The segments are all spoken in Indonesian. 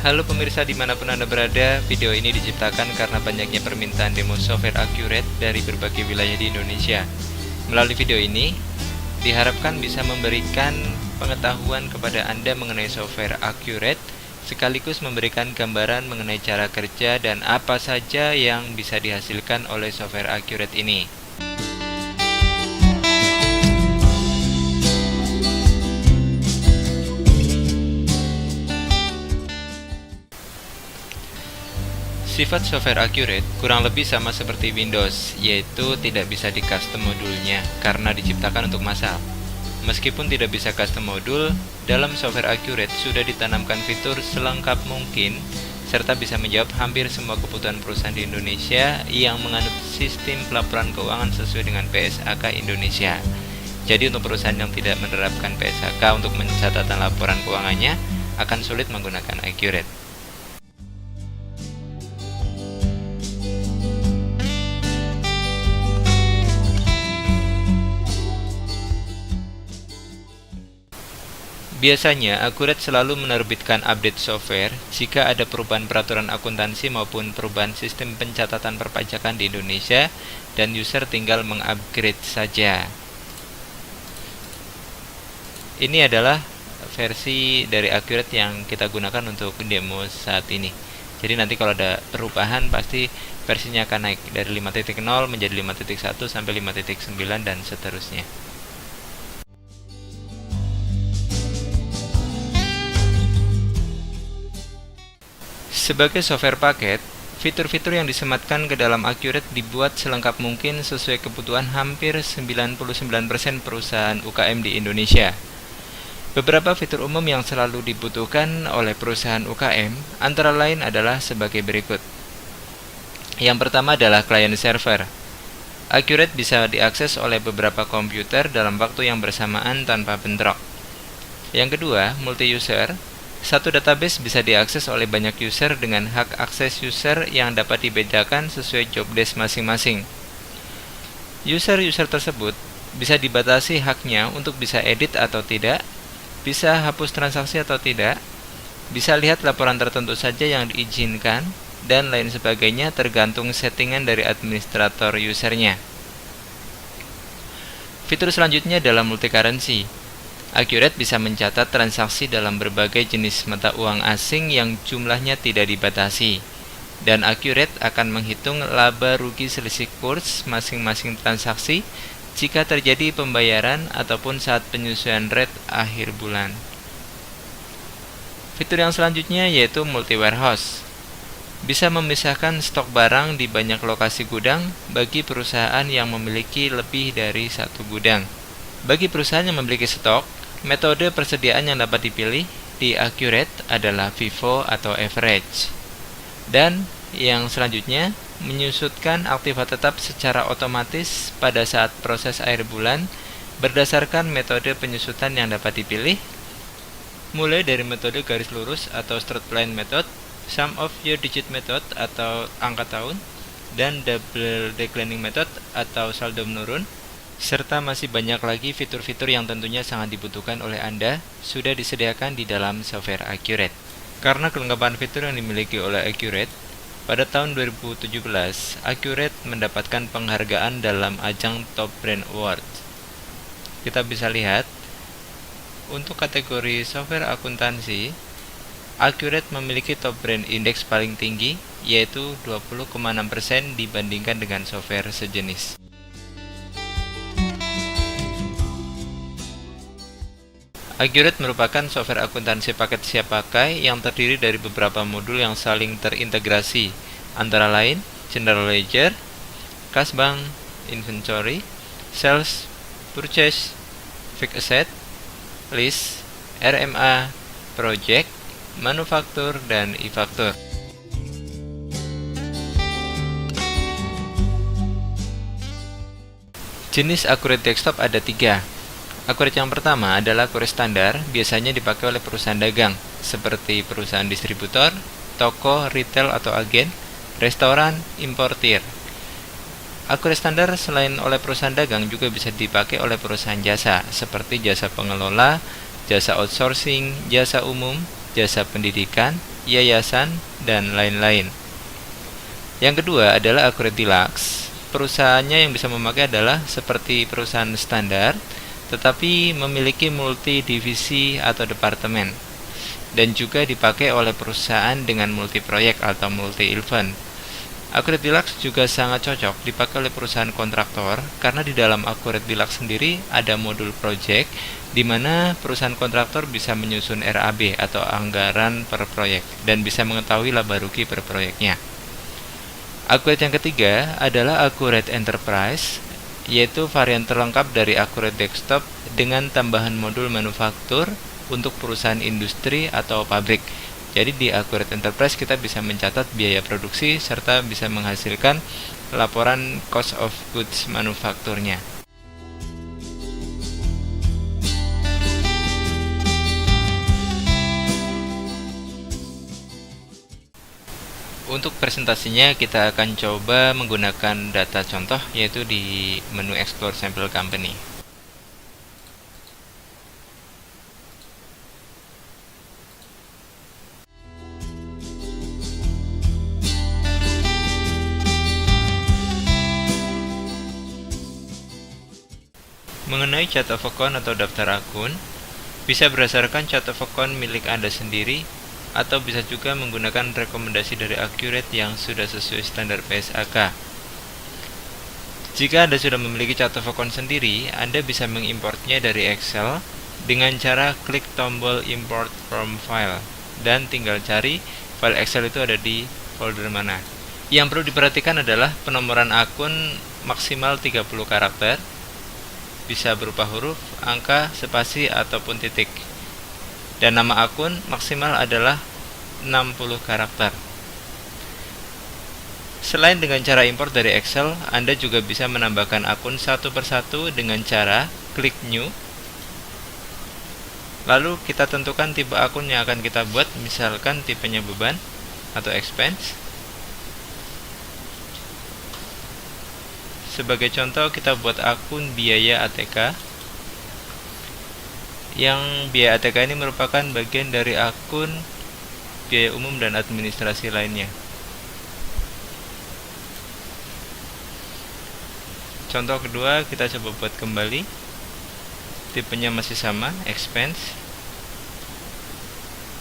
Halo pemirsa dimanapun Anda berada, video ini diciptakan karena banyaknya permintaan demo software Accurate dari berbagai wilayah di Indonesia. Melalui video ini, diharapkan bisa memberikan pengetahuan kepada Anda mengenai software Accurate, sekaligus memberikan gambaran mengenai cara kerja dan apa saja yang bisa dihasilkan oleh software Accurate ini. Sifat software Accurate kurang lebih sama seperti Windows, yaitu tidak bisa di custom modulnya karena diciptakan untuk massal. Meskipun tidak bisa custom modul, dalam software Accurate sudah ditanamkan fitur selengkap mungkin serta bisa menjawab hampir semua kebutuhan perusahaan di Indonesia yang menganut sistem pelaporan keuangan sesuai dengan PSAK Indonesia. Jadi untuk perusahaan yang tidak menerapkan PSAK untuk pencatatan laporan keuangannya akan sulit menggunakan Accurate. Biasanya, Accurate selalu menerbitkan update software jika ada perubahan peraturan akuntansi maupun perubahan sistem pencatatan perpajakan di Indonesia dan user tinggal mengupgrade saja. Ini adalah versi dari Accurate yang kita gunakan untuk demo saat ini. Jadi nanti kalau ada perubahan pasti versinya akan naik dari 5.0 menjadi 5.1 sampai 5.9 dan seterusnya. Sebagai software paket, fitur-fitur yang disematkan ke dalam Accurate dibuat selengkap mungkin sesuai kebutuhan hampir 99% perusahaan UKM di Indonesia. Beberapa fitur umum yang selalu dibutuhkan oleh perusahaan UKM antara lain adalah sebagai berikut. Yang pertama adalah client server. Accurate bisa diakses oleh beberapa komputer dalam waktu yang bersamaan tanpa bentrok. Yang kedua, multi-user. Satu database bisa diakses oleh banyak user dengan hak akses user yang dapat dibedakan sesuai job desk masing-masing. User-user tersebut bisa dibatasi haknya untuk bisa edit atau tidak, bisa hapus transaksi atau tidak, bisa lihat laporan tertentu saja yang diizinkan, dan lain sebagainya tergantung settingan dari administrator usernya. Fitur selanjutnya adalah multi-currency. Accurate bisa mencatat transaksi dalam berbagai jenis mata uang asing yang jumlahnya tidak dibatasi. Dan Accurate akan menghitung laba rugi selisih kurs masing-masing transaksi jika terjadi pembayaran ataupun saat penyesuaian rate akhir bulan. Fitur yang selanjutnya yaitu multi-warehouse. Bisa memisahkan stok barang di banyak lokasi gudang bagi perusahaan yang memiliki lebih dari satu gudang. Bagi perusahaan yang memiliki stok, metode persediaan yang dapat dipilih di Accurate adalah FIFO atau average. Dan yang selanjutnya, menyusutkan aktiva tetap secara otomatis pada saat proses akhir bulan berdasarkan metode penyusutan yang dapat dipilih, mulai dari metode garis lurus atau straight line method, sum of year digit method atau angka tahun, dan double declining method atau saldo menurun, serta masih banyak lagi fitur-fitur yang tentunya sangat dibutuhkan oleh Anda sudah disediakan di dalam software Accurate. Karena kelengkapan fitur yang dimiliki oleh Accurate, pada tahun 2017, Accurate mendapatkan penghargaan dalam ajang Top Brand Award. Kita bisa lihat, untuk kategori software akuntansi, Accurate memiliki Top Brand Index paling tinggi, yaitu 20,6% dibandingkan dengan software sejenis. Accurate merupakan software akuntansi paket siap pakai yang terdiri dari beberapa modul yang saling terintegrasi, antara lain General Ledger, Kas Bank, Inventory, Sales, Purchase, Fixed Asset, List, RMA, Project, Manufaktur, dan e-faktur. Jenis Accurate Desktop ada 3. Accurate yang pertama adalah Accurate standar, biasanya dipakai oleh perusahaan dagang, seperti perusahaan distributor, toko, retail atau agen, restoran, importir. Accurate standar selain oleh perusahaan dagang juga bisa dipakai oleh perusahaan jasa, seperti jasa pengelola, jasa outsourcing, jasa umum, jasa pendidikan, yayasan, dan lain-lain. Yang kedua adalah Accurate Deluxe. Perusahaannya yang bisa memakai adalah seperti perusahaan standar, tetapi memiliki multi divisi atau departemen, dan juga dipakai oleh perusahaan dengan multi proyek atau multi event. Accurate Deluxe juga sangat cocok dipakai oleh perusahaan kontraktor karena di dalam Accurate Deluxe sendiri ada modul project di mana perusahaan kontraktor bisa menyusun RAB atau anggaran per proyek dan bisa mengetahui laba rugi per proyeknya. Accurate yang ketiga adalah Accurate Enterprise, yaitu varian terlengkap dari Accurate Desktop dengan tambahan modul manufaktur untuk perusahaan industri atau pabrik. Jadi di Accurate Enterprise kita bisa mencatat biaya produksi serta bisa menghasilkan laporan cost of goods manufakturnya. Untuk presentasinya kita akan coba menggunakan data contoh yaitu di menu Explore Sample Company. Mengenai chart of account atau daftar akun, bisa berdasarkan chart of account milik Anda sendiri atau bisa juga menggunakan rekomendasi dari Accurate yang sudah sesuai standar PSAK. Jika Anda sudah memiliki chart of account sendiri, Anda bisa mengimportnya dari Excel dengan cara klik tombol Import from File dan tinggal cari file Excel itu ada di folder mana. Yang perlu diperhatikan adalah penomoran akun maksimal 30 karakter, bisa berupa huruf, angka, spasi, ataupun titik. Dan nama akun maksimal adalah 60 karakter. Selain dengan cara import dari Excel, Anda juga bisa menambahkan akun satu persatu dengan cara klik New. Lalu kita tentukan tipe akun yang akan kita buat, misalkan tipenya beban atau expense. Sebagai contoh, kita buat akun biaya ATK. Yang biaya ATK ini merupakan bagian dari akun biaya umum dan administrasi lainnya. Contoh kedua, kita coba buat kembali. Tipenya masih sama, expense.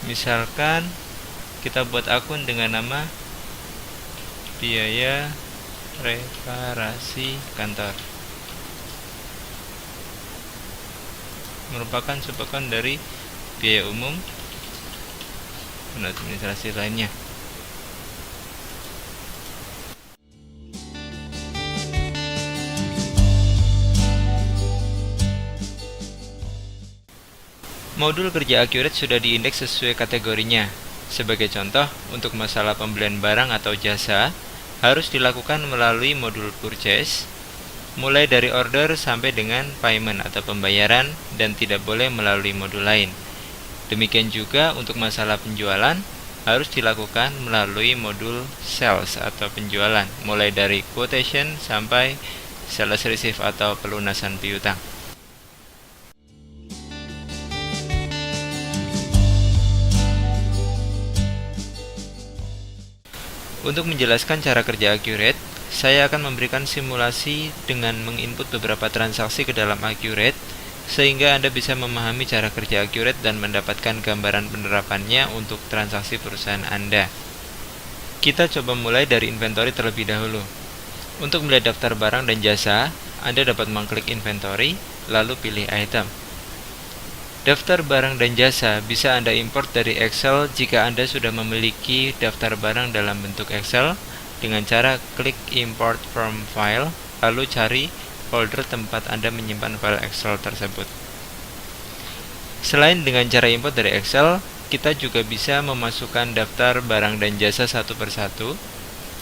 Misalkan kita buat akun dengan nama biaya reparasi kantor, merupakan subakun dari biaya umum dan administrasi lainnya. Modul kerja Accurate sudah diindeks sesuai kategorinya. Sebagai contoh, untuk masalah pembelian barang atau jasa harus dilakukan melalui modul purchase, mulai dari order sampai dengan payment atau pembayaran, dan tidak boleh melalui modul lain. Demikian juga untuk masalah penjualan harus dilakukan melalui modul sales atau penjualan, mulai dari quotation sampai sales receive atau pelunasan piutang. Untuk menjelaskan cara kerja Accurate, saya akan memberikan simulasi dengan menginput beberapa transaksi ke dalam Accurate, sehingga Anda bisa memahami cara kerja Accurate dan mendapatkan gambaran penerapannya untuk transaksi perusahaan Anda. Kita coba mulai dari inventory terlebih dahulu. Untuk melihat daftar barang dan jasa, Anda dapat mengklik inventory, lalu pilih item. Daftar barang dan jasa bisa Anda import dari Excel jika Anda sudah memiliki daftar barang dalam bentuk Excel dengan cara klik Import from File, lalu cari folder tempat Anda menyimpan file Excel tersebut. Selain dengan cara import dari Excel, kita juga bisa memasukkan daftar barang dan jasa satu persatu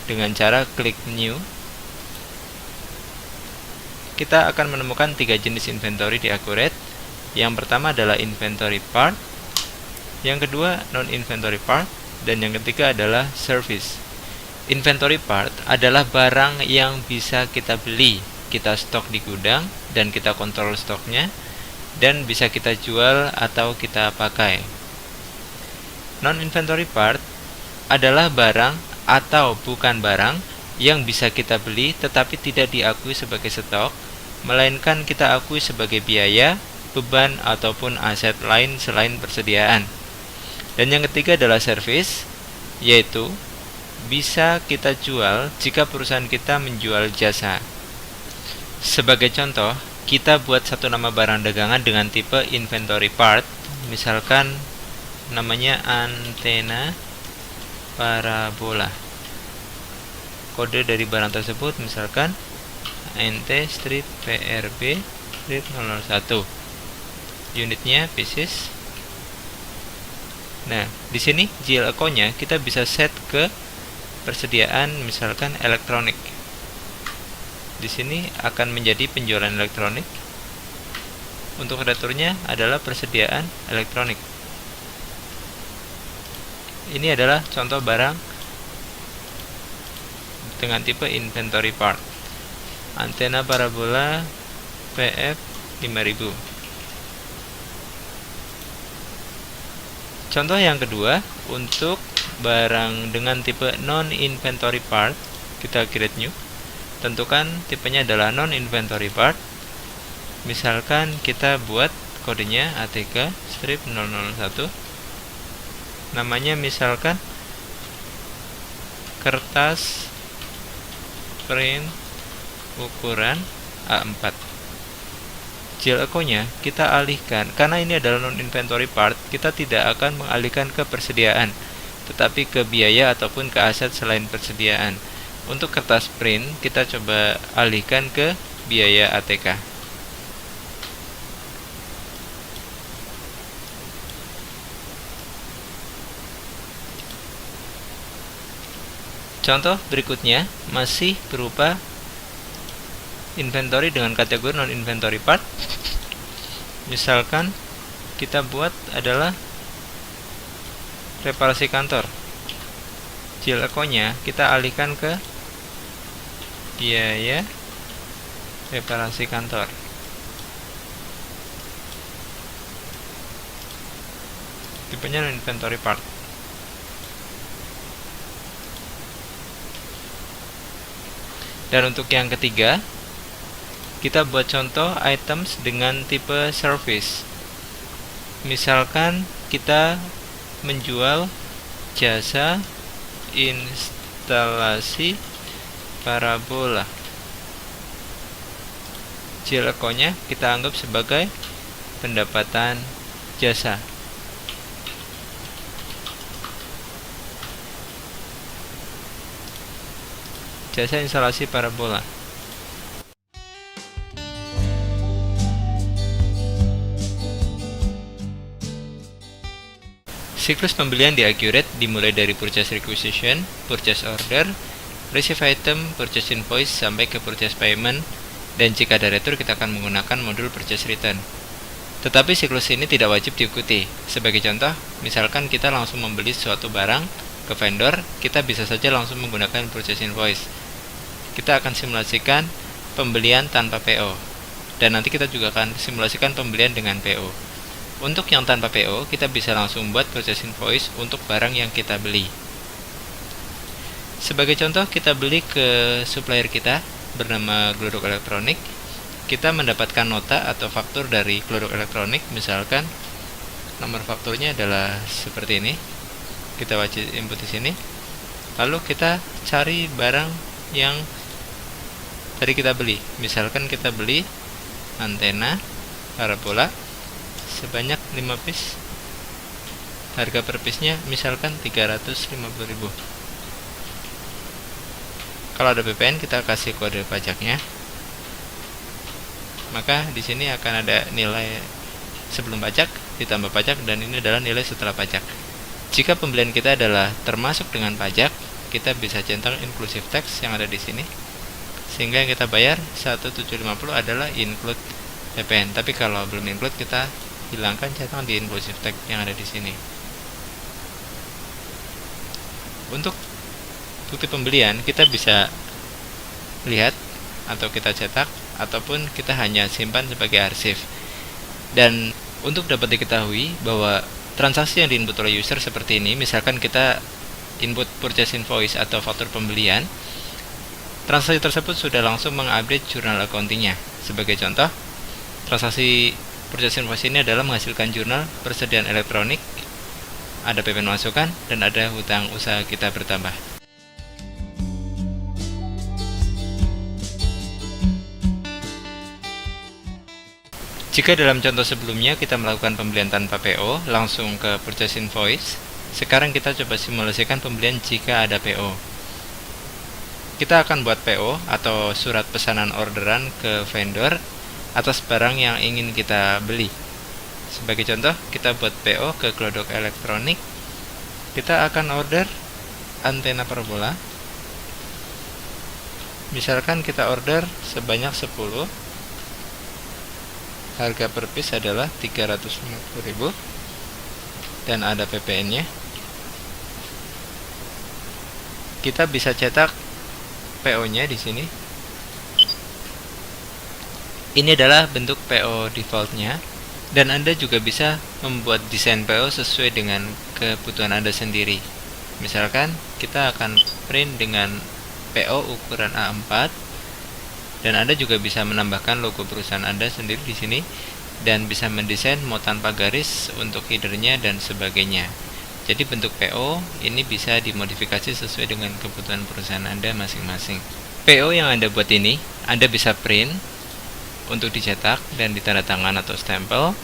dengan cara klik New. Kita akan menemukan 3 jenis inventory di Accurate. Yang pertama adalah inventory part, yang kedua non-inventory part, dan yang ketiga adalah service. Inventory part adalah barang yang bisa kita beli, kita stok di gudang, dan kita kontrol stoknya, dan bisa kita jual atau kita pakai. Non-inventory part adalah barang atau bukan barang yang bisa kita beli tetapi tidak diakui sebagai stok, melainkan kita akui sebagai biaya, beban, ataupun aset lain selain persediaan. Dan yang ketiga adalah service, yaitu bisa kita jual jika perusahaan kita menjual jasa. Sebagai contoh, kita buat satu nama barang dagangan dengan tipe inventory part, misalkan namanya antena parabola. Kode dari barang tersebut misalkan NT strip PRB strip 001. Unitnya pieces. Nah, di sini GL account-nya kita bisa set ke persediaan misalkan elektronik. Di sini akan menjadi penjualan elektronik. Untuk returnya adalah persediaan elektronik. Ini adalah contoh barang dengan tipe inventory part. Antena parabola PF 5000. Contoh yang kedua, untuk barang dengan tipe non-inventory part, kita create new. Tentukan tipenya adalah non-inventory part. Misalkan kita buat kodenya ATK strip 001. Namanya misalkan kertas print ukuran A4. GL account-nya kita alihkan, karena ini adalah non-inventory part, kita tidak akan mengalihkan ke persediaan, tetapi ke biaya ataupun ke aset selain persediaan. Untuk kertas print, kita coba alihkan ke biaya ATK. Contoh berikutnya masih berupa inventory dengan kategori non-inventory part. Misalkan kita buat adalah reparasi kantor. GL account-nya kita alihkan ke biaya reparasi kantor. Tipenya non-inventory part. Dan untuk yang ketiga, kita buat contoh items dengan tipe service. Misalkan kita menjual jasa instalasi parabola. GL account-nya kita anggap sebagai pendapatan jasa. Jasa instalasi parabola. Siklus pembelian di Accurate dimulai dari purchase requisition, purchase order, receive item, purchase invoice, sampai ke purchase payment, dan jika ada retur kita akan menggunakan modul purchase return. Tetapi siklus ini tidak wajib diikuti. Sebagai contoh, misalkan kita langsung membeli suatu barang ke vendor, kita bisa saja langsung menggunakan purchase invoice. Kita akan simulasikan pembelian tanpa PO, dan nanti kita juga akan simulasikan pembelian dengan PO. Untuk yang tanpa PO, kita bisa langsung buat purchase invoice untuk barang yang kita beli. Sebagai contoh, kita beli ke supplier kita bernama Glodok Elektronik. Kita mendapatkan nota atau faktur dari Glodok Elektronik, misalkan nomor fakturnya adalah seperti ini. Kita wajib input di sini. Lalu kita cari barang yang tadi kita beli. Misalkan kita beli antena parabola sebanyak 5 piece. Harga per piece-nya misalkan 350.000. Kalau ada PPN kita kasih kode pajaknya. Maka di sini akan ada nilai sebelum pajak ditambah pajak, dan ini adalah nilai setelah pajak. Jika pembelian kita adalah termasuk dengan pajak, kita bisa centang inclusive tax yang ada di sini. Sehingga yang kita bayar 1750 adalah include PPN. Tapi kalau belum include, kita hilangkan centang di inclusive tax yang ada di sini. Untuk bukti pembelian kita bisa lihat atau kita cetak, ataupun kita hanya simpan sebagai arsip. Dan untuk dapat diketahui bahwa transaksi yang diinput oleh user seperti ini, misalkan kita input purchase invoice atau faktur pembelian, transaksi tersebut sudah langsung mengupdate jurnal accounting-nya. Sebagai contoh, transaksi purchase invoice ini adalah menghasilkan jurnal persediaan elektronik, ada PP masukan, dan ada hutang usaha kita bertambah. Jika dalam contoh sebelumnya kita melakukan pembelian tanpa PO, langsung ke purchase invoice, sekarang kita coba simulasikan pembelian jika ada PO. Kita akan buat PO atau surat pesanan orderan ke vendor atas barang yang ingin kita beli. Sebagai contoh, kita buat PO ke Glodok Elektronik. Kita akan order antena parabola. Misalkan kita order sebanyak 10. Harga per piece adalah 350.000 dan ada PPN-nya. Kita bisa cetak PO-nya di sini. Ini adalah bentuk PO default-nya, dan Anda juga bisa membuat desain PO sesuai dengan kebutuhan Anda sendiri. Misalkan kita akan print dengan PO ukuran A4, dan Anda juga bisa menambahkan logo perusahaan Anda sendiri di sini, dan bisa mendesain mau tanpa garis untuk headernya dan sebagainya. Jadi bentuk PO ini bisa dimodifikasi sesuai dengan kebutuhan perusahaan Anda masing-masing. PO yang Anda buat ini, Anda bisa print untuk dicetak dan ditandatangan atau stempel,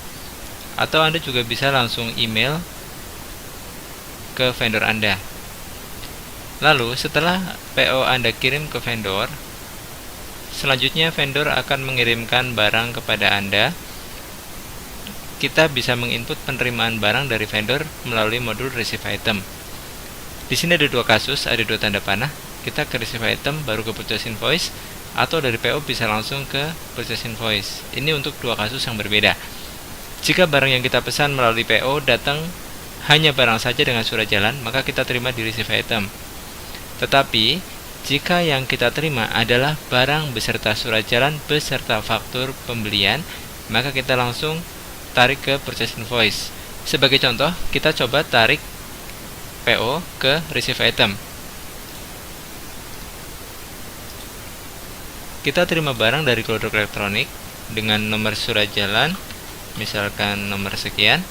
atau Anda juga bisa langsung email ke vendor Anda. Lalu setelah PO Anda kirim ke vendor, selanjutnya vendor akan mengirimkan barang kepada Anda. Kita bisa menginput penerimaan barang dari vendor melalui modul receive item. Di sini ada dua kasus, ada dua tanda panah. Kita ke receive item baru ke purchase invoice, atau dari PO bisa langsung ke purchase invoice. Ini untuk dua kasus yang berbeda. Jika barang yang kita pesan melalui PO datang hanya barang saja dengan surat jalan, maka kita terima di receive item. Tetapi jika yang kita terima adalah barang beserta surat jalan beserta faktur pembelian, maka kita langsung tarik ke purchase invoice. Sebagai contoh, kita coba tarik PO ke receive item. Kita terima barang dari Glodok Elektronik dengan nomor surat jalan, misalkan nomor sekian,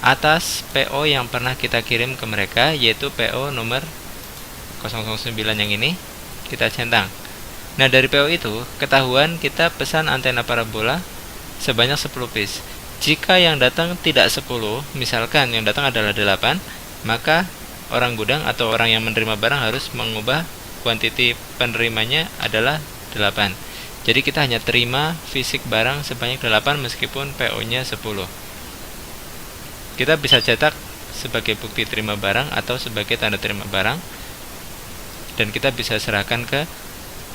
atas PO yang pernah kita kirim ke mereka, yaitu PO nomor 009 yang ini, kita centang. Nah, dari PO itu ketahuan kita pesan antena parabola sebanyak 10 piece. Jika yang datang tidak 10, misalkan yang datang adalah 8, maka orang gudang atau orang yang menerima barang harus mengubah kuantiti penerimanya adalah 8. Jadi kita hanya terima fisik barang sebanyak 8 meskipun PO-nya 10. Kita bisa cetak sebagai bukti terima barang atau sebagai tanda terima barang, dan kita bisa serahkan ke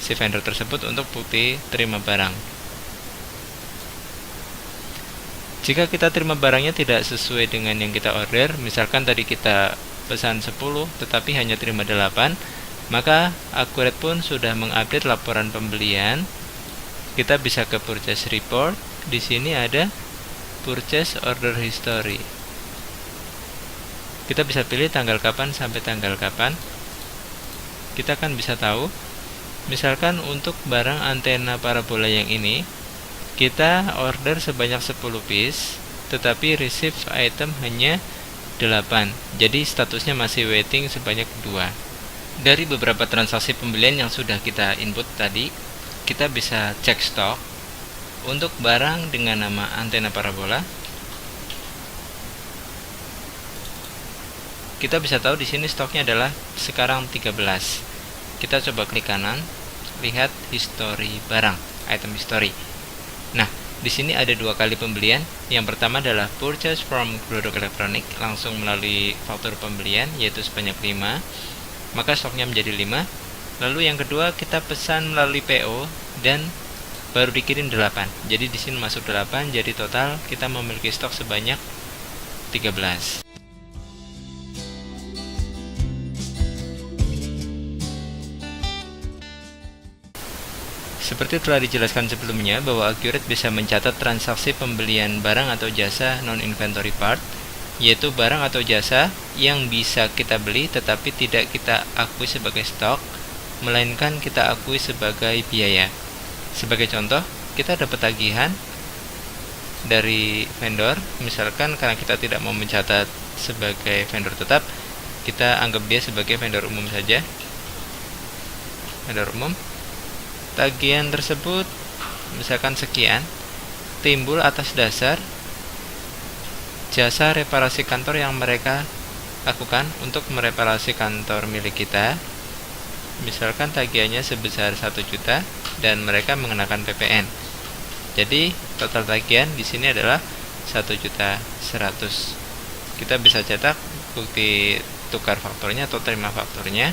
si vendor tersebut untuk bukti terima barang. Jika kita terima barangnya tidak sesuai dengan yang kita order, misalkan tadi kita pesan 10 tetapi hanya terima 8, maka Accurate pun sudah mengupdate laporan pembelian. Kita bisa ke purchase report. Di sini ada purchase order history. Kita bisa pilih tanggal kapan sampai tanggal kapan. Kita kan bisa tahu, misalkan untuk barang antena parabola yang ini, kita order sebanyak 10 piece, tetapi receive item hanya 8. Jadi statusnya masih waiting sebanyak 2. Dari beberapa transaksi pembelian yang sudah kita input tadi, kita bisa cek stok untuk barang dengan nama antena parabola. Kita bisa tahu di sini stoknya adalah sekarang 13. Kita coba klik kanan, lihat history barang, item history. Nah, di sini ada 2 kali pembelian. Yang pertama adalah purchase from Glodok Elektronik langsung melalui faktur pembelian, yaitu sebanyak 5. Maka stoknya menjadi 5. Lalu yang kedua kita pesan melalui PO dan baru dikirim 8. Jadi di sini masuk 8, jadi total kita memiliki stok sebanyak 13. Seperti telah dijelaskan sebelumnya bahwa Accurate bisa mencatat transaksi pembelian barang atau jasa non-inventory part yaitu barang atau jasa yang bisa kita beli tetapi tidak kita akui sebagai stok, melainkan kita akui sebagai biaya. Sebagai contoh, kita dapat tagihan dari vendor, misalkan karena kita tidak mau mencatat sebagai vendor tetap, kita anggap dia sebagai vendor umum saja. Vendor umum, tagihan tersebut misalkan sekian, timbul atas dasar jasa reparasi kantor yang mereka lakukan untuk mereparasi kantor milik kita. Misalkan tagihannya sebesar 1 juta dan mereka mengenakan PPN. Jadi total tagihan di sini adalah 1.100.000. Kita bisa cetak bukti tukar fakturnya atau terima fakturnya,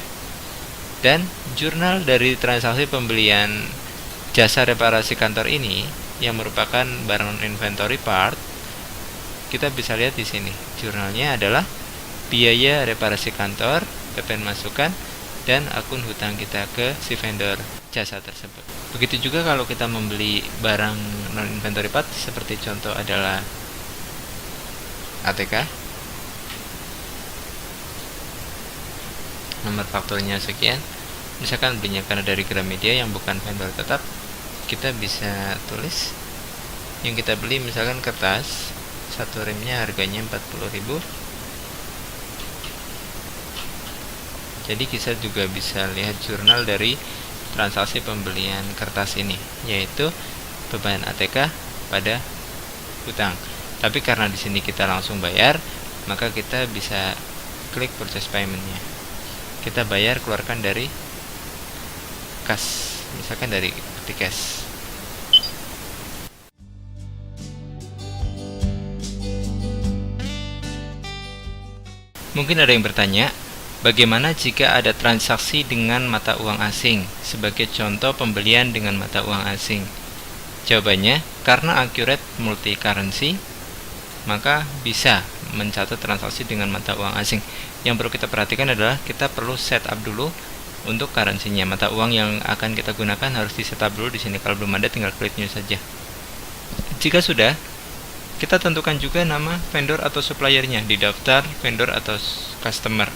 dan jurnal dari transaksi pembelian jasa reparasi kantor ini yang merupakan barang inventory part. Kita bisa lihat di sini. Jurnalnya adalah biaya reparasi kantor, PPN masukan, dan akun hutang kita ke si vendor jasa tersebut. Begitu juga kalau kita membeli barang non inventory part, seperti contoh adalah ATK. Nomor fakturnya sekian. Misalkan belinya karena dari Gramedia yang bukan vendor tetap, kita bisa tulis yang kita beli, misalkan kertas, satu remnya harganya 40.000. Jadi kita juga bisa lihat jurnal dari transaksi pembelian kertas ini, yaitu beban ATK pada hutang. Tapi karena di sini kita langsung bayar, maka kita bisa klik purchase payment-nya. Kita bayar keluarkan dari kas, misalkan dari cash. Mungkin ada yang bertanya, bagaimana jika ada transaksi dengan mata uang asing? Sebagai contoh pembelian dengan mata uang asing. Jawabannya, karena accurate multi currency, maka bisa mencatat transaksi dengan mata uang asing. Yang perlu kita perhatikan adalah kita perlu setup dulu untuk currency-nya. Mata uang yang akan kita gunakan harus di setup dulu di sini. Kalau belum ada, tinggal klik new saja. Jika sudah, kita tentukan juga nama vendor atau suppliernya di daftar vendor atau customer.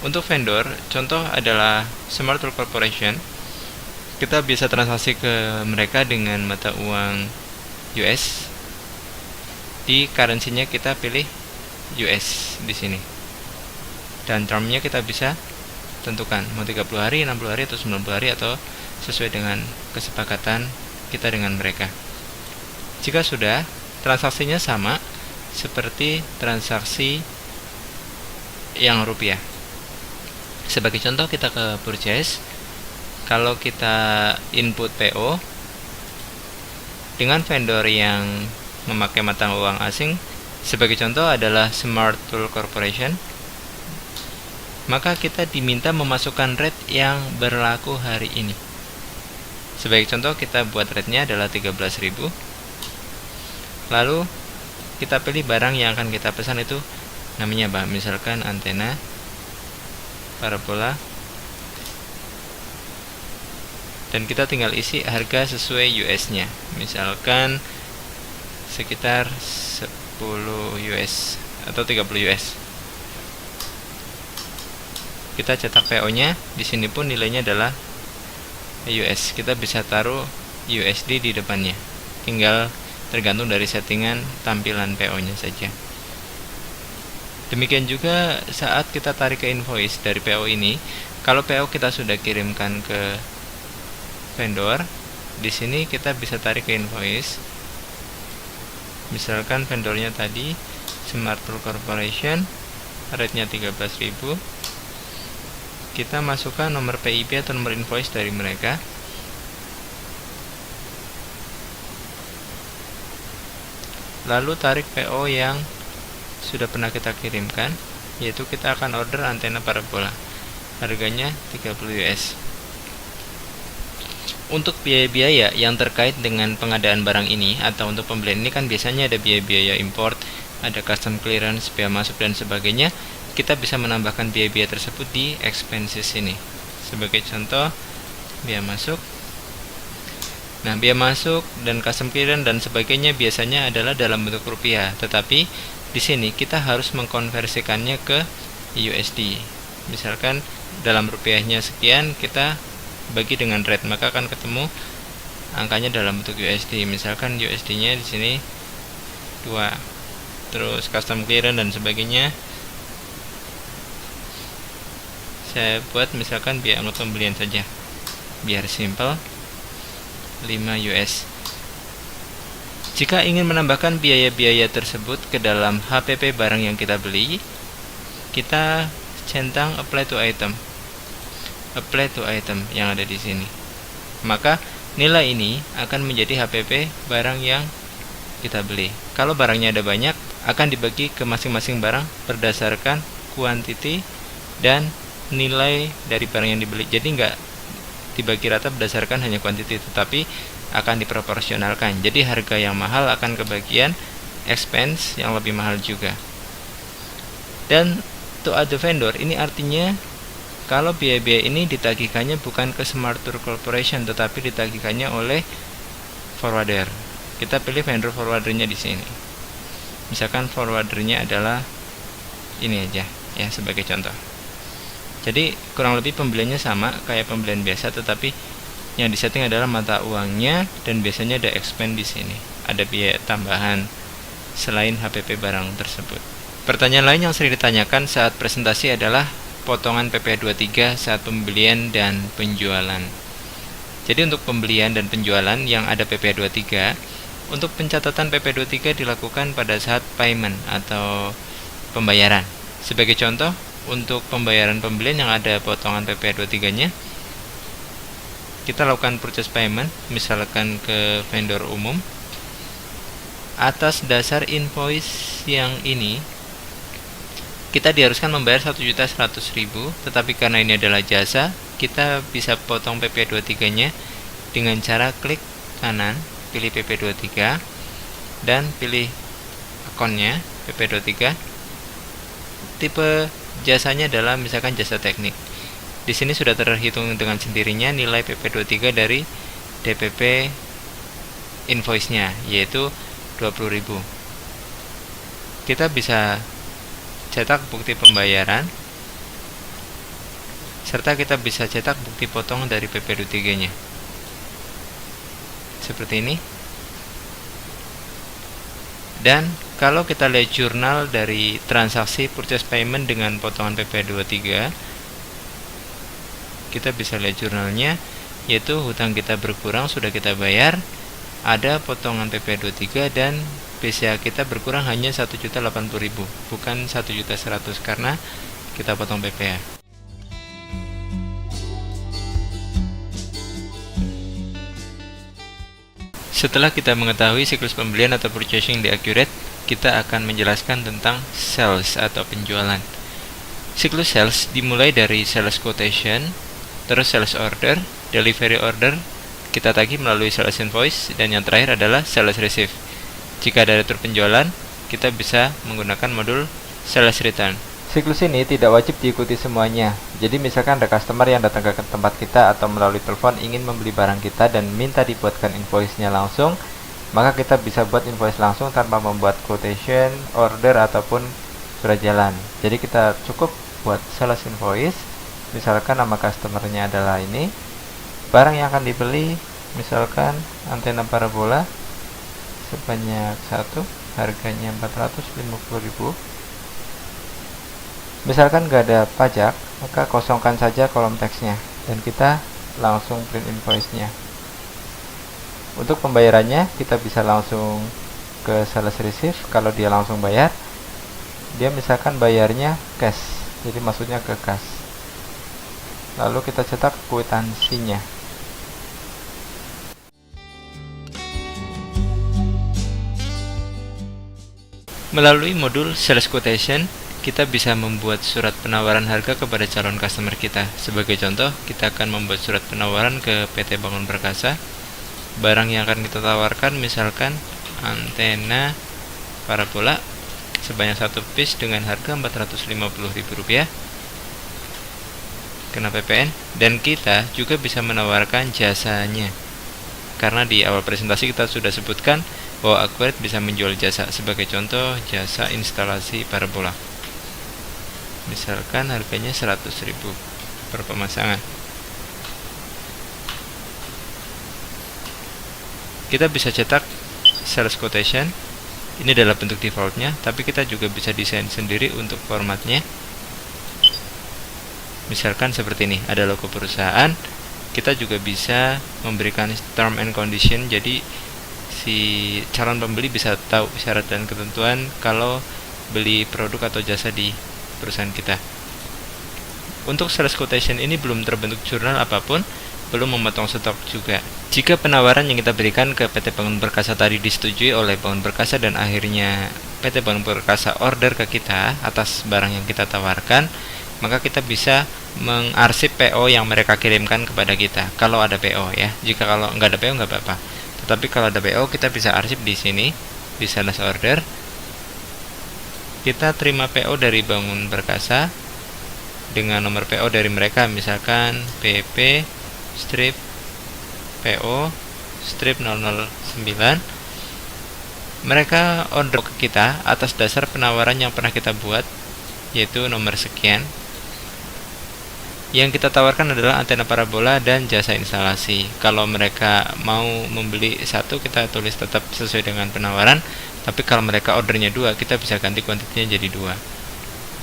Untuk vendor, contoh adalah Smart Tool Corporation. Kita bisa transaksi ke mereka dengan mata uang US. Di currency-nya kita pilih US di sini. Dan termnya kita bisa tentukan mau 30 hari, 60 hari, atau 90 hari, atau sesuai dengan kesepakatan kita dengan mereka. Jika sudah, transaksinya sama seperti transaksi yang rupiah. Sebagai contoh, kita ke purchase. Kalau kita input PO dengan vendor yang memakai mata uang asing, sebagai contoh adalah Smart Tool Corporation, maka kita diminta memasukkan rate yang berlaku hari ini. Sebagai contoh, kita buat rate-nya adalah 13.000. Lalu kita pilih barang yang akan kita pesan, itu namanya apa? Misalkan antena parabola, dan kita tinggal isi harga sesuai US-nya. Misalkan sekitar 10 US atau 30 US. Kita cetak PO-nya. Di sini pun nilainya adalah US. Kita bisa taruh USD di depannya. Tinggal tergantung dari settingan tampilan PO-nya saja. Demikian juga saat kita tarik ke invoice dari PO ini. Kalau PO kita sudah kirimkan ke vendor, di sini kita bisa tarik ke invoice. Misalkan vendornya tadi Smart Tool Corporation, rate-nya 13.000. Kita masukkan nomor PIB atau nomor invoice dari mereka. Lalu tarik PO yang sudah pernah kita kirimkan, yaitu kita akan order antena parabola. Harganya 30 US. Untuk biaya-biaya yang terkait dengan pengadaan barang ini atau untuk pembelian ini kan biasanya ada biaya-biaya import, ada custom clearance, biaya masuk dan sebagainya. Kita bisa menambahkan biaya-biaya tersebut di expenses ini. Sebagai contoh, biaya masuk Nah, biaya masuk dan custom clearance dan sebagainya biasanya adalah dalam bentuk rupiah, tetapi di sini kita harus mengkonversikannya ke USD. Misalkan dalam rupiahnya sekian, kita bagi dengan rate, maka akan ketemu angkanya dalam bentuk USD. Misalkan USD-nya di sini 2. Terus custom clearance dan sebagainya saya buat misalkan biaya angkut pembelian saja, biar simple, 5 US. Jika ingin menambahkan biaya-biaya tersebut ke dalam HPP barang yang kita beli, kita centang apply to item yang ada di sini. Maka nilai ini akan menjadi HPP barang yang kita beli. Kalau barangnya ada banyak, akan dibagi ke masing-masing barang berdasarkan quantity dan nilai dari barang yang dibeli. Jadi nggak dibagi rata berdasarkan hanya quantity, tetapi akan diproporsionalkan. Jadi harga yang mahal akan kebagian expense yang lebih mahal juga. Dan to other vendor, ini artinya kalau biaya-biaya ini ditagihkannya bukan ke Smart Tour Corporation, tetapi ditagihkannya oleh forwarder. Kita pilih vendor forwardernya di sini. Misalkan forwardernya adalah ini aja ya, sebagai contoh. Jadi kurang lebih pembeliannya sama kayak pembelian biasa, tetapi yang disetting adalah mata uangnya dan biasanya ada expense di sini. Ada biaya tambahan selain HPP barang tersebut. Pertanyaan lain yang sering ditanyakan saat presentasi adalah potongan PPh 23 saat pembelian dan penjualan. Jadi untuk pembelian dan penjualan yang ada PPh 23, untuk pencatatan PPh 23 dilakukan pada saat payment atau pembayaran. Sebagai contoh, untuk pembayaran pembelian yang ada potongan PPh 23-nya, kita lakukan purchase payment misalkan ke vendor umum atas dasar invoice yang ini. Kita diharuskan membayar 1.100.000, tetapi karena ini adalah jasa, kita bisa potong PPh 23-nya dengan cara klik kanan, pilih PPh 23 dan pilih akunnya PPh 23. Tipe jasanya adalah misalkan jasa teknik. Di sini sudah terhitung dengan sendirinya nilai PPh 23 dari DPP invoice-nya, yaitu 20.000. Kita bisa cetak bukti pembayaran serta kita bisa cetak bukti potong dari PPh 23-nya. Seperti ini. Dan kalau kita lihat jurnal dari transaksi purchase payment dengan potongan PPh 23, kita bisa lihat jurnalnya, yaitu hutang kita berkurang, sudah kita bayar, ada potongan PPh 23 dan BCA kita berkurang hanya 1.080.000, bukan 1.100.000 karena kita potong PPh. Setelah kita mengetahui siklus pembelian atau purchasing di Accurate, kita akan menjelaskan tentang sales atau penjualan. Siklus sales dimulai dari sales quotation, terus sales order, delivery order, kita tagih melalui sales invoice, dan yang terakhir adalah sales receive. Jika ada retur penjualan, kita bisa menggunakan modul sales return. Siklus ini tidak wajib diikuti semuanya. Jadi misalkan ada customer yang datang ke tempat kita atau melalui telepon ingin membeli barang kita dan minta dibuatkan invoice-nya langsung, maka kita bisa buat invoice langsung tanpa membuat quotation, order, ataupun surat jalan. Jadi kita cukup buat sales invoice. Misalkan nama customernya adalah ini, barang yang akan dibeli misalkan antena parabola sebanyak 1, harganya 450.000. Misalkan gak ada pajak, maka kosongkan saja kolom teksnya dan kita langsung print invoice-nya. Untuk pembayarannya kita bisa langsung ke sales receive. Kalau dia langsung bayar, dia misalkan bayarnya cash, jadi maksudnya ke kas. Lalu kita cetak kwitansinya. Melalui modul sales quotation, kita bisa membuat surat penawaran harga kepada calon customer kita. Sebagai contoh, kita akan membuat surat penawaran ke PT Bangun Perkasa. Barang yang akan kita tawarkan misalkan antena parabola sebanyak 1 piece dengan harga Rp450.000, kena PPN, dan kita juga bisa menawarkan jasanya. karena di awal presentasi kita sudah sebutkan bahwa Aquarid bisa menjual jasa. Sebagai contoh, jasa instalasi parabola. Misalkan harganya 100.000 per pemasangan. Kita bisa cetak sales quotation. Ini adalah bentuk defaultnya, tapi kita juga bisa desain sendiri untuk formatnya. Misalkan seperti ini, ada logo perusahaan. Kita juga bisa memberikan term and condition, jadi si calon pembeli bisa tahu syarat dan ketentuan kalau beli produk atau jasa di perusahaan kita. Untuk sales quotation ini belum terbentuk jurnal apapun, belum memotong stok juga. Jika penawaran yang kita berikan ke PT Bangun Perkasa tadi disetujui oleh Bangun Perkasa dan akhirnya PT Bangun Perkasa order ke kita atas barang yang kita tawarkan, maka kita bisa mengarsip PO yang mereka kirimkan kepada kita. Kalau ada PO ya. Jika kalau nggak ada PO nggak apa-apa. Tetapi kalau ada PO kita bisa arsip di sini di sales order. Kita terima PO dari Bangun Perkasa dengan nomor PO dari mereka, misalkan PP strip PO strip 009. Mereka order ke kita atas dasar penawaran yang pernah kita buat, yaitu nomor sekian. Yang kita tawarkan adalah antena parabola dan jasa instalasi. Kalau mereka mau membeli satu, kita tulis tetap sesuai dengan penawaran. Tapi kalau mereka ordernya 2, kita bisa ganti kuantitinya jadi 2.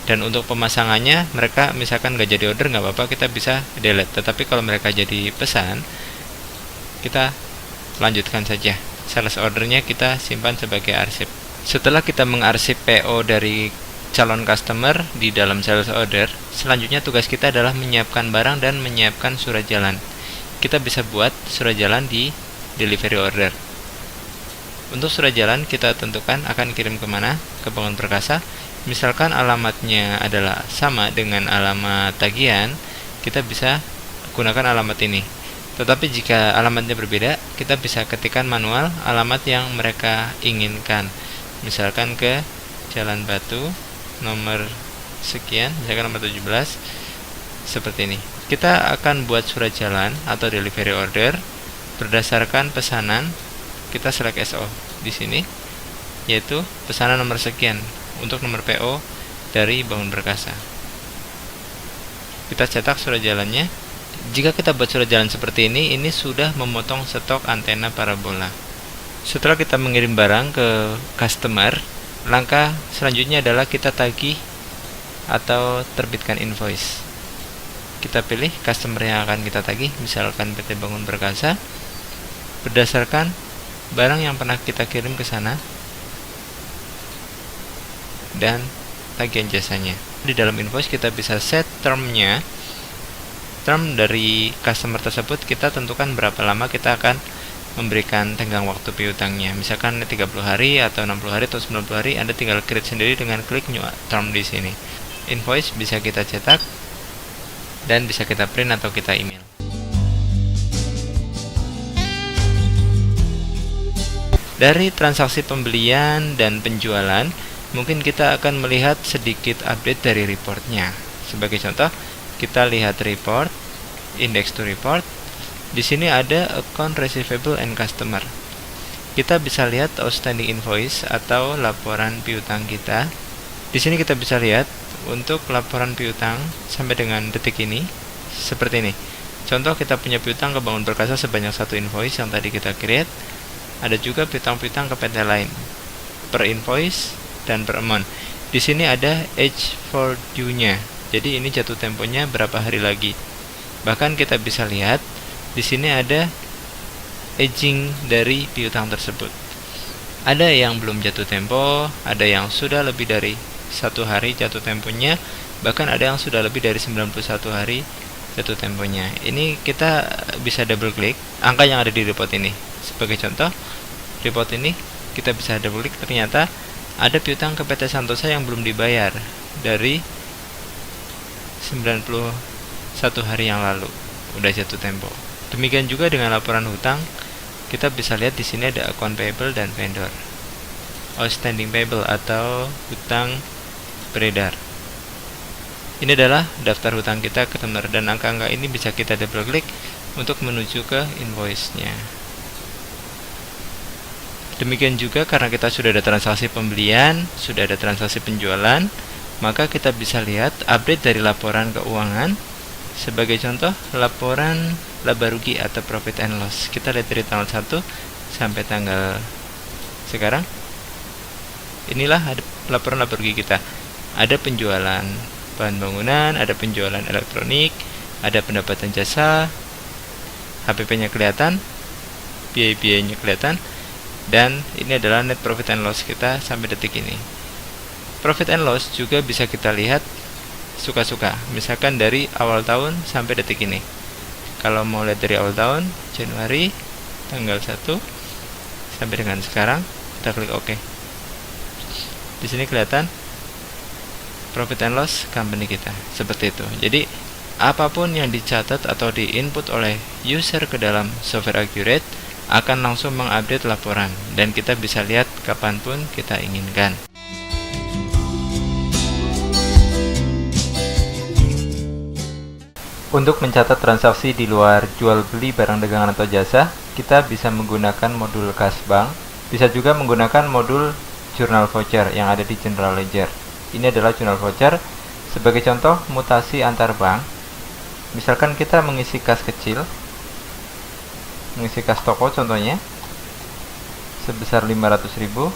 Dan untuk pemasangannya, mereka misalkan nggak jadi order, nggak apa-apa, kita bisa delete. Tetapi kalau mereka jadi pesan, kita lanjutkan saja. Sales ordernya kita simpan sebagai arsip. Setelah kita mengarsip PO dari calon customer di dalam sales order, selanjutnya tugas kita adalah menyiapkan barang dan menyiapkan surat jalan. Kita bisa buat surat jalan di delivery order. Untuk surat jalan kita tentukan akan kirim kemana, ke Bangun Perkasa. Misalkan alamatnya adalah sama dengan alamat tagihan, kita bisa gunakan alamat ini. Tetapi jika alamatnya berbeda, kita bisa ketikkan manual alamat yang mereka inginkan. Misalkan ke Jalan Batu nomor sekian, misalkan nomor 17, seperti ini. Kita akan buat surat jalan atau delivery order berdasarkan pesanan. Kita select SO di sini, yaitu pesanan nomor sekian untuk nomor PO dari Bangun Perkasa. Kita cetak surat jalannya. Jika kita buat surat jalan seperti ini sudah memotong stok antena parabola. Setelah kita mengirim barang ke customer, langkah selanjutnya adalah kita tagih atau terbitkan invoice. Kita pilih customer yang akan kita tagih, misalkan PT Bangun Perkasa, berdasarkan barang yang pernah kita kirim ke sana dan tagihan jasanya. Di dalam invoice kita bisa set termnya. Term dari customer tersebut kita tentukan berapa lama kita akan memberikan tenggang waktu piutangnya. Misalkan 30 hari atau 60 hari atau 90 hari, Anda tinggal create sendiri dengan klik new term di sini. Invoice bisa kita cetak dan bisa kita print atau kita email. Dari transaksi pembelian dan penjualan, mungkin kita akan melihat sedikit update dari reportnya. Sebagai contoh, kita lihat report, index to report. Di sini ada account receivable and customer. Kita bisa lihat outstanding invoice atau laporan piutang kita. Di sini kita bisa lihat untuk laporan piutang sampai dengan detik ini seperti ini. Contoh, kita punya piutang ke Bangun Perkasa sebanyak 1 invoice yang tadi kita create. Ada juga piutang-piutang ke PT lain per invoice dan per amount. Di sini ada age for due-nya. Jadi ini jatuh temponya berapa hari lagi. Bahkan kita bisa lihat di sini ada aging dari piutang tersebut. Ada yang belum jatuh tempo, ada yang sudah lebih dari 1 hari jatuh temponya, bahkan ada yang sudah lebih dari 91 hari jatuh temponya. Ini kita bisa double klik angka yang ada di report ini. Sebagai contoh, report ini kita bisa double klik, ternyata ada piutang ke PT Santosa yang belum dibayar dari 91 hari yang lalu, udah jatuh tempo. Demikian juga dengan laporan hutang, kita bisa lihat di sini ada account payable dan vendor. Outstanding payable atau hutang beredar. Ini adalah daftar hutang kita ke customer dan angka-angka ini bisa kita double klik untuk menuju ke invoice-nya. Demikian juga karena kita sudah ada transaksi pembelian, sudah ada transaksi penjualan, maka kita bisa lihat update dari laporan keuangan. Sebagai contoh, laporan laba rugi atau profit and loss. Kita lihat dari tanggal 1 sampai tanggal sekarang. Inilah laporan laba rugi kita. Ada penjualan bahan bangunan, ada penjualan elektronik, ada pendapatan jasa, HPP-nya kelihatan, biaya-biayanya kelihatan, dan ini adalah net profit and loss kita sampai detik ini. Profit and loss juga bisa kita lihat suka-suka, misalkan dari awal tahun sampai detik ini. Kalau mau lihat dari awal tahun, Januari tanggal 1 sampai dengan sekarang, kita klik OK. Di sini kelihatan profit and loss company kita, seperti itu. Jadi apapun yang dicatat atau diinput oleh user ke dalam software Accurate akan langsung mengupdate laporan, dan kita bisa lihat kapanpun kita inginkan. Untuk mencatat transaksi di luar jual beli barang dagangan atau jasa, kita bisa menggunakan modul Kas Bank, bisa juga menggunakan modul Journal Voucher yang ada di General Ledger. Ini adalah Journal Voucher. Sebagai contoh, mutasi antar bank, misalkan kita mengisi kas kecil, mengisi kas toko contohnya sebesar 500.000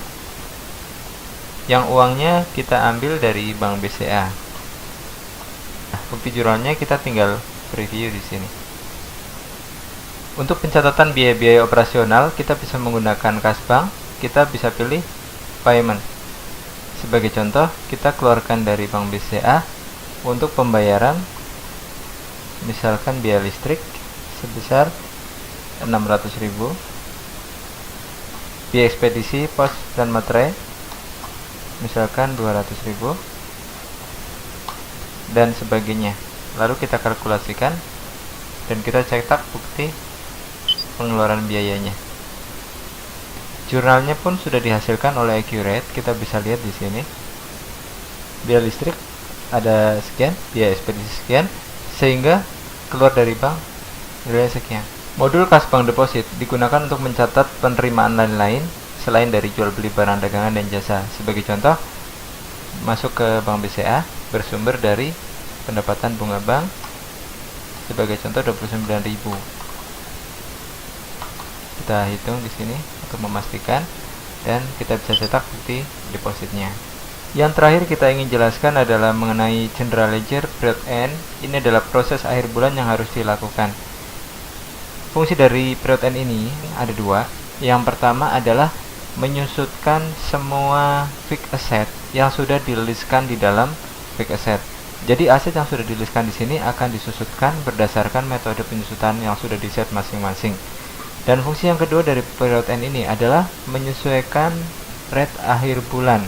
yang uangnya kita ambil dari Bank BCA. Bukti jurnalnya kita tinggal preview di sini. Untuk pencatatan biaya-biaya operasional, kita bisa menggunakan Kas Bank. Kita bisa pilih payment. Sebagai contoh, kita keluarkan dari Bank BCA untuk pembayaran, misalkan biaya listrik sebesar 600.000, biaya ekspedisi, pos dan materai misalkan 200.000, dan sebagainya. Lalu kita kalkulasikan dan kita cetak bukti pengeluaran biayanya. Jurnalnya pun sudah dihasilkan oleh Accurate. Kita bisa lihat di sini. Biaya listrik ada sekian, biaya ekspedisi sekian, sehingga keluar dari bank nilai sekian. Modul Kas Bank Deposit digunakan untuk mencatat penerimaan lain-lain selain dari jual beli barang dagangan dan jasa. Sebagai contoh, masuk ke Bank BCA bersumber dari pendapatan bunga bank, sebagai contoh 29.000. Kita hitung di sini untuk memastikan, dan kita bisa cetak bukti depositnya. Yang terakhir kita ingin jelaskan adalah mengenai General Ledger period end. Ini adalah proses akhir bulan yang harus dilakukan. Fungsi dari period end ini ada dua. Yang pertama adalah menyusutkan semua fixed asset yang sudah diriliskan di dalam fixed asset. Jadi aset yang sudah diriliskan di sini akan disusutkan berdasarkan metode penyusutan yang sudah di-set masing-masing. Dan fungsi yang kedua dari period end ini adalah menyesuaikan rate akhir bulan.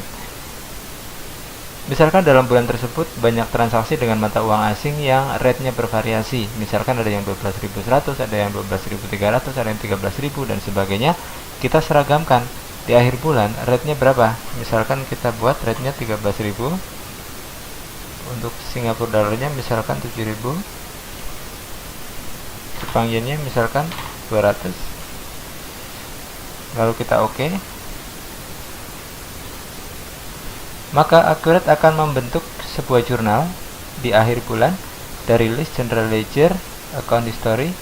Misalkan dalam bulan tersebut banyak transaksi dengan mata uang asing yang rate-nya bervariasi. Misalkan ada yang 12.100, ada yang 12.300, ada yang 13.000 dan sebagainya. Kita seragamkan di akhir bulan rate-nya berapa. Misalkan kita buat rate-nya 13.000. Untuk Singapura dolarnya misalkan 7.000. Jepang yennya misalkan 200. Lalu kita oke. Maka Accurate akan membentuk sebuah jurnal di akhir bulan dari list General Ledger Account History.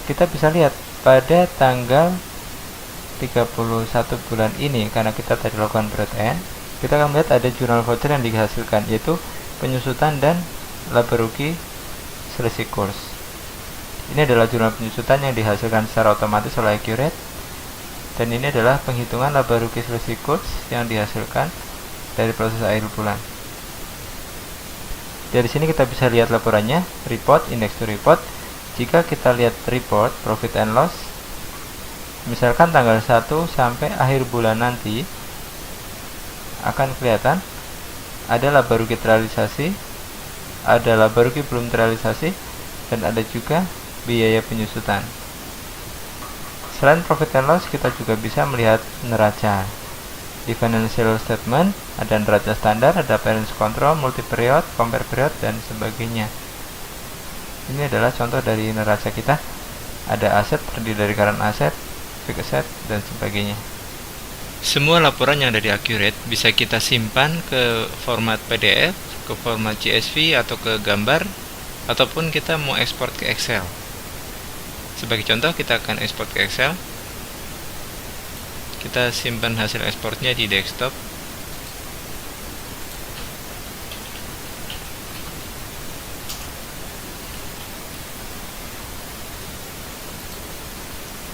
Kita bisa lihat pada tanggal 31 bulan ini, karena kita tadi lakukan period end, kita akan melihat ada jurnal voucher yang dihasilkan, yaitu penyusutan dan laba rugi selisih kurs. Ini adalah jurnal penyusutan yang dihasilkan secara otomatis oleh Accurate. Dan ini adalah penghitungan laba rugi selisih kurs yang dihasilkan dari proses akhir bulan. Dari sini kita bisa lihat laporannya, report, index to report. Jika kita lihat report, profit and loss, misalkan tanggal 1 sampai akhir bulan nanti, akan kelihatan ada laba rugi terrealisasi, ada laba rugi belum terrealisasi, dan ada juga biaya penyusutan. Selain profit and loss, kita juga bisa melihat neraca. Di financial statement, ada neraca standar, ada variance control, multi period, compare period, dan sebagainya. Ini adalah contoh dari neraca kita. Ada aset terdiri dari current asset, fixed, dan sebagainya. Semua laporan yang ada di Accurate bisa kita simpan ke format PDF, ke format CSV, atau ke gambar, ataupun kita mau ekspor ke Excel. Sebagai contoh, kita akan ekspor ke Excel. Kita simpan hasil ekspornya di desktop.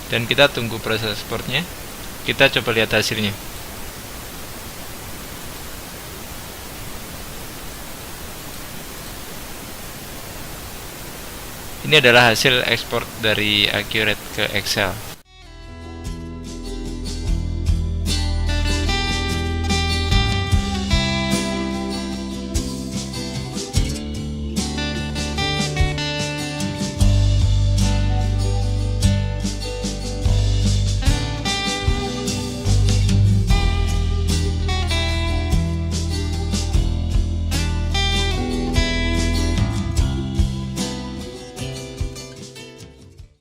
Dan kita tunggu proses ekspornya. Kita coba lihat hasilnya. Ini adalah hasil ekspor dari Accurate ke Excel.